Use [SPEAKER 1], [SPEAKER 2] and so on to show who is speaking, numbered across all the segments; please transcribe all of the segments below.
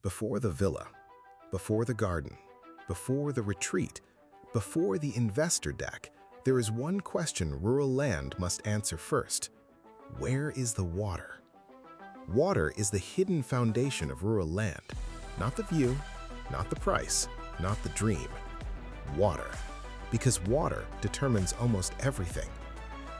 [SPEAKER 1] Before the villa, before the garden, before the retreat, before the investor deck, there is one question rural land must answer first. Where is the water? Water is the hidden foundation of rural land. Not the view, not the price, not the dream. Water. Because water determines almost everything.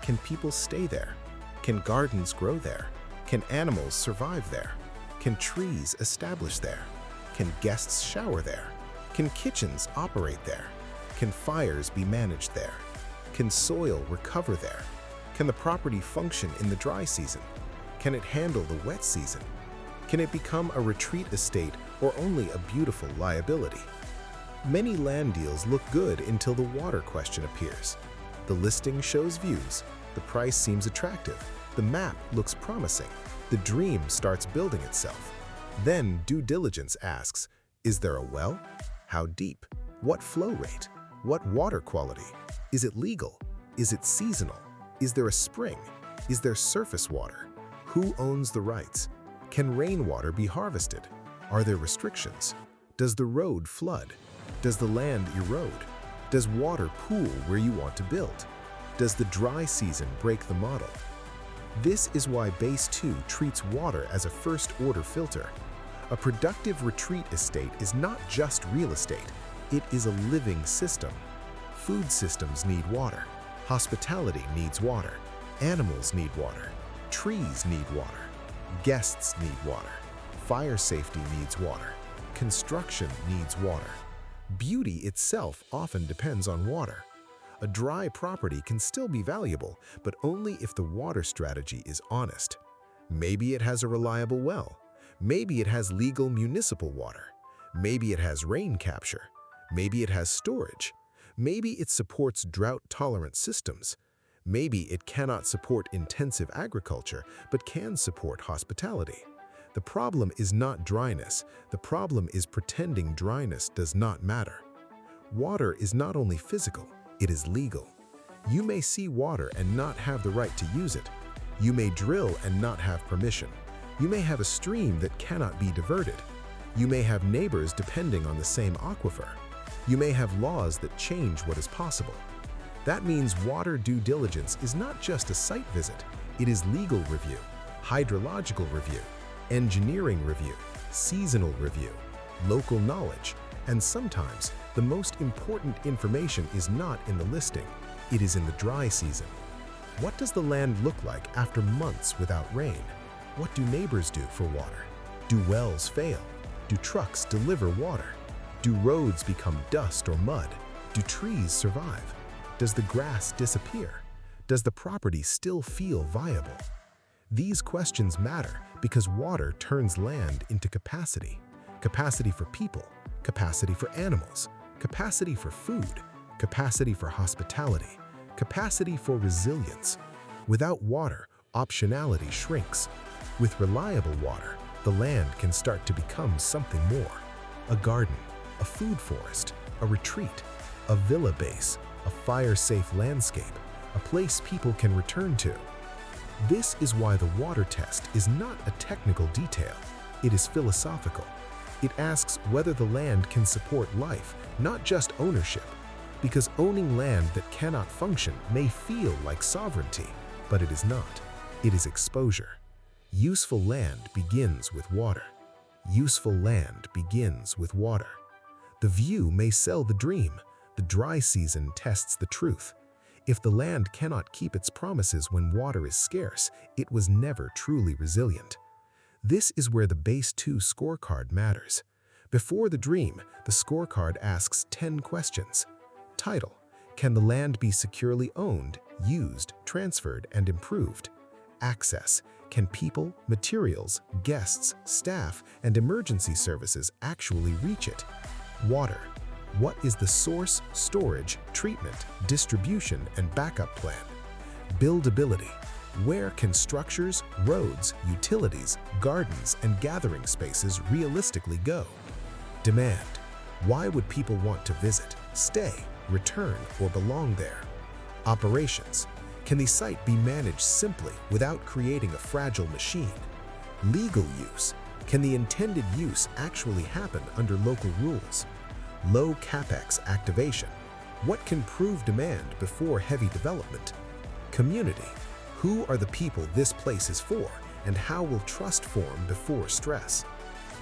[SPEAKER 1] Can people stay there? Can gardens grow there? Can animals survive there? Can trees establish there? Can guests shower there? Can kitchens operate there? Can fires be managed there? Can soil recover there? Can the property function in the dry season? Can it handle the wet season? Can it become a retreat estate or only a beautiful liability? Many land deals look good until the water question appears. The listing shows views, the price seems attractive, the map looks promising, the dream starts building itself. Then due diligence asks, is there a well? How deep? What flow rate? What water quality? Is it legal? Is it seasonal? Is there a spring? Is there surface water? Who owns the rights? Can rainwater be harvested? Are there restrictions? Does the road flood? Does the land erode? Does water pool where you want to build? Does the dry season break the model? This is why Base 2 treats water as a first-order filter. A productive retreat estate is not just real estate, it is a living system. Food systems need water, hospitality needs water, animals need water, trees need water, guests need water, fire safety needs water, construction needs water. Beauty itself often depends on water. A dry property can still be valuable, but only if the water strategy is honest. Maybe it has a reliable well. Maybe it has legal municipal water. Maybe it has rain capture. Maybe it has storage. Maybe it supports drought-tolerant systems. Maybe it cannot support intensive agriculture, but can support hospitality. The problem is not dryness. The problem is pretending dryness does not matter. Water is not only physical, it is legal. You may see water and not have the right to use it. You may drill and not have permission. You may have a stream that cannot be diverted. You may have neighbors depending on the same aquifer. You may have laws that change what is possible. That means water due diligence is not just a site visit. It is legal review, hydrological review, engineering review, seasonal review, local knowledge, and sometimes the most important information is not in the listing, it is in the dry season. What does the land look like after months without rain? What do neighbors do for water? Do wells fail? Do trucks deliver water? Do roads become dust or mud? Do trees survive? Does the grass disappear? Does the property still feel viable? These questions matter because water turns land into capacity. Capacity for people, capacity for animals, capacity for food, capacity for hospitality, capacity for resilience. Without water, optionality shrinks. With reliable water, the land can start to become something more. A garden, a food forest, a retreat, a villa base, a fire-safe landscape, a place people can return to. This is why the water test is not a technical detail, it is philosophical. It asks whether the land can support life, not just ownership. Because owning land that cannot function may feel like sovereignty, but it is not. It is exposure. Useful land begins with water. Useful land begins with water. The view may sell the dream. The dry season tests the truth. If the land cannot keep its promises when water is scarce, it was never truly resilient. This is where the Base 2 scorecard matters. Before the dream, the scorecard asks 10 questions. Title: can the land be securely owned, used, transferred, and improved? Access: can people, materials, guests, staff, and emergency services actually reach it? Water: what is the source, storage, treatment, distribution, and backup plan? Buildability: where can structures, roads, utilities, gardens, and gathering spaces realistically go? Demand: why would people want to visit, stay, return, or belong there? Operations: can the site be managed simply without creating a fragile machine? Legal use: Can the intended use actually happen under local rules? Low capex activation. What can prove demand before heavy development? Community. Who are the people this place is for, and how will trust form before stress?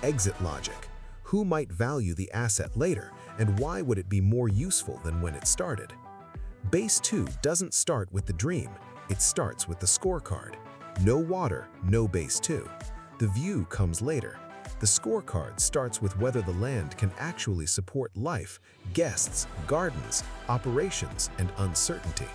[SPEAKER 1] Exit logic. Who might value the asset later, and why would it be more useful than when it started? Base 2 doesn't start with the dream, it starts with the scorecard. No water, no base 2. The view comes later. The scorecard starts with whether the land can actually support life, guests, gardens, operations, and uncertainty.